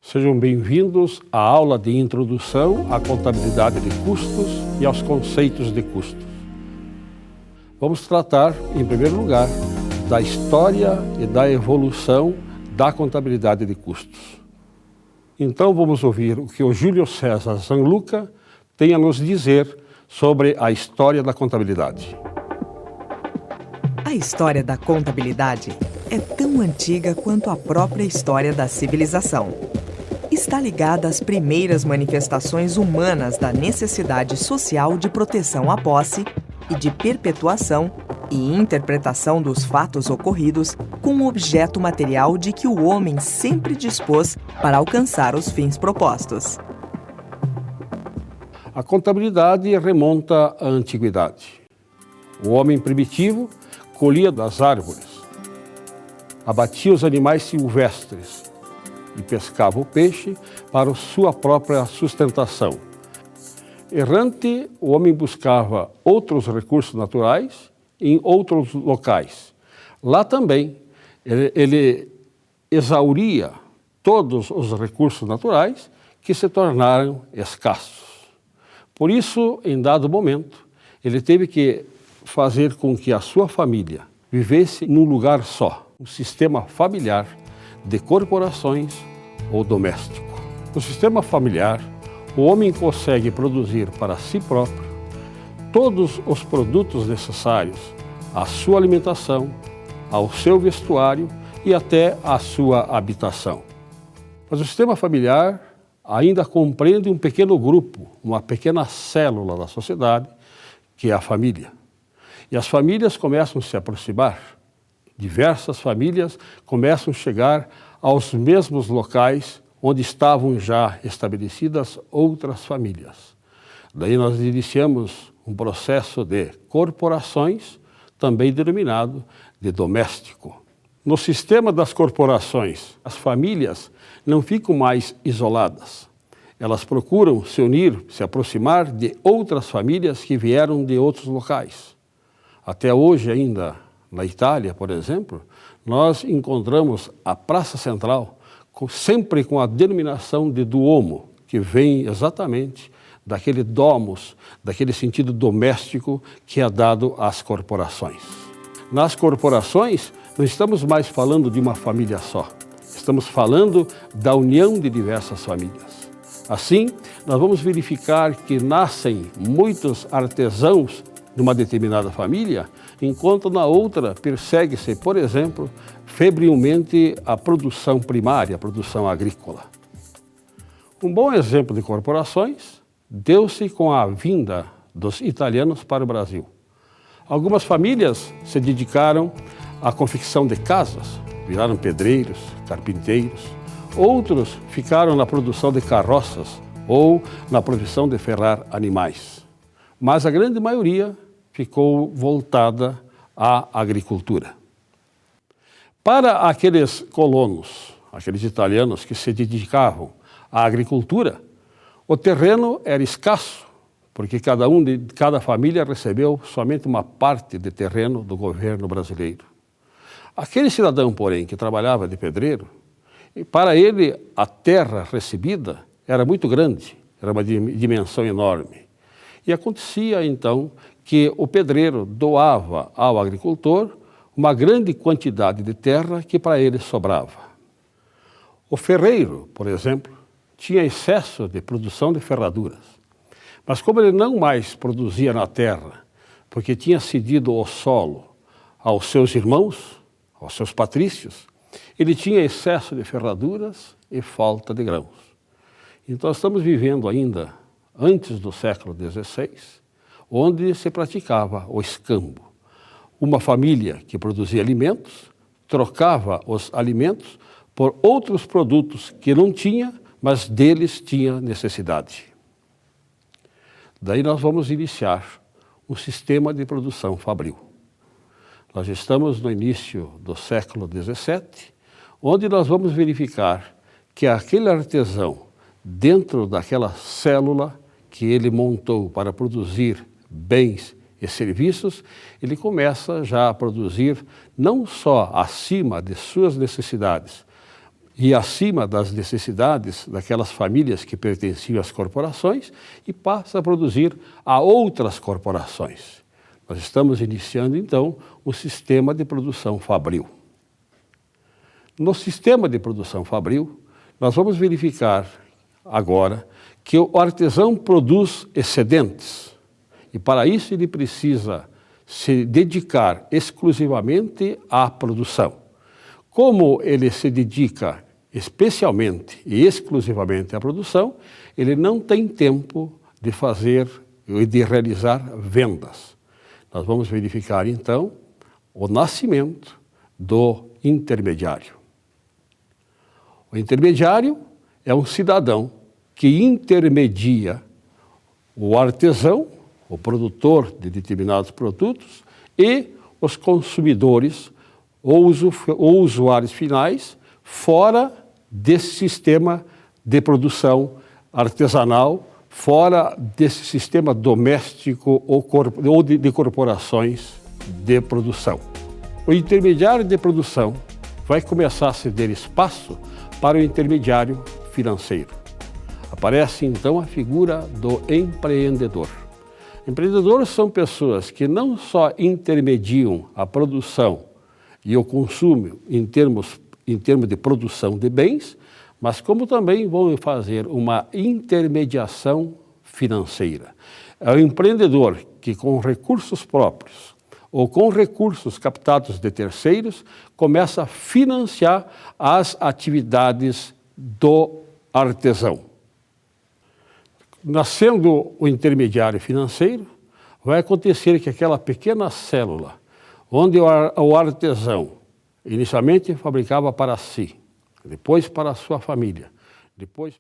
Sejam bem-vindos à aula de introdução à contabilidade de custos e aos conceitos de custos. Vamos tratar, em primeiro lugar, da história e da evolução da contabilidade de custos. Então vamos ouvir o que o Júlio César Zanluca tem a nos dizer sobre a história da contabilidade. A história da contabilidade é tão antiga quanto a própria história da civilização. Está ligada às primeiras manifestações humanas da necessidade social de proteção à posse e de perpetuação e interpretação dos fatos ocorridos com o objeto material de que o homem sempre dispôs para alcançar os fins propostos. A contabilidade remonta à antiguidade. O homem primitivo colhia das árvores, abatia os animais silvestres e pescava o peixe para sua própria sustentação. Errante, o homem buscava outros recursos naturais em outros locais. Lá também, ele exauria todos os recursos naturais que se tornaram escassos. Por isso, em dado momento, ele teve que fazer com que a sua família vivesse num lugar só, um sistema familiar de corporações ou doméstico. No sistema familiar, o homem consegue produzir para si próprio todos os produtos necessários à sua alimentação, ao seu vestuário e até à sua habitação. Mas o sistema familiar ainda compreende um pequeno grupo, uma pequena célula da sociedade, que é a família. E as famílias começam a se aproximar. Diversas famílias começam a chegar aos mesmos locais onde estavam já estabelecidas outras famílias. Daí nós iniciamos um processo de corporações, também denominado de doméstico. No sistema das corporações, as famílias não ficam mais isoladas. Elas procuram se unir, se aproximar de outras famílias que vieram de outros locais. Até hoje ainda, na Itália, por exemplo, nós encontramos a Praça Central sempre com a denominação de Duomo, que vem exatamente daquele domus, daquele sentido doméstico que é dado às corporações. Nas corporações, não estamos mais falando de uma família só, estamos falando da união de diversas famílias. Assim, nós vamos verificar que nascem muitos artesãos numa determinada família, enquanto na outra persegue-se, por exemplo, febrilmente a produção primária, a produção agrícola. Um bom exemplo de corporações deu-se com a vinda dos italianos para o Brasil. Algumas famílias se dedicaram à confecção de casas, viraram pedreiros, carpinteiros. Outros ficaram na produção de carroças ou na produção de ferrar animais. Mas a grande maioria ficou voltada à agricultura. Para aqueles colonos, aqueles italianos que se dedicavam à agricultura, o terreno era escasso, porque cada família recebeu somente uma parte de terreno do governo brasileiro. Aquele cidadão, porém, que trabalhava de pedreiro, para ele a terra recebida era muito grande, era uma dimensão enorme. E acontecia, então, que o pedreiro doava ao agricultor uma grande quantidade de terra que para ele sobrava. O ferreiro, por exemplo, tinha excesso de produção de ferraduras. Mas como ele não mais produzia na terra, porque tinha cedido o solo aos seus irmãos, aos seus patrícios, ele tinha excesso de ferraduras e falta de grãos. Então estamos vivendo ainda antes do século XVI, onde se praticava o escambo. Uma família que produzia alimentos trocava os alimentos por outros produtos que não tinha, mas deles tinha necessidade. Daí nós vamos iniciar um sistema de produção fabril. Nós estamos no início do século XVII, onde nós vamos verificar que aquele artesão, dentro daquela célula que ele montou para produzir bens e serviços, ele começa já a produzir não só acima de suas necessidades, e acima das necessidades daquelas famílias que pertenciam às corporações e passa a produzir a outras corporações. Nós estamos iniciando, então, o sistema de produção fabril. No sistema de produção fabril, nós vamos verificar agora que o artesão produz excedentes e, para isso, ele precisa se dedicar exclusivamente à produção. Como ele se dedica especialmente e exclusivamente à produção, ele não tem tempo de fazer e de realizar vendas. Nós vamos verificar, então, o nascimento do intermediário. O intermediário é um cidadão que intermedia o artesão, o produtor de determinados produtos, e os consumidores ou usuários finais fora desse sistema de produção artesanal, fora desse sistema doméstico ou de corporações de produção. O intermediário de produção vai começar a ceder espaço para o intermediário financeiro. Aparece então a figura do empreendedor. Empreendedores são pessoas que não só intermediam a produção e o consumo em termos de produção de bens, mas como também vão fazer uma intermediação financeira. É o empreendedor que, com recursos próprios ou com recursos captados de terceiros, começa a financiar as atividades do artesão. Nascendo o intermediário financeiro, vai acontecer que aquela pequena célula, onde o artesão inicialmente fabricava para si, depois para a sua família, depois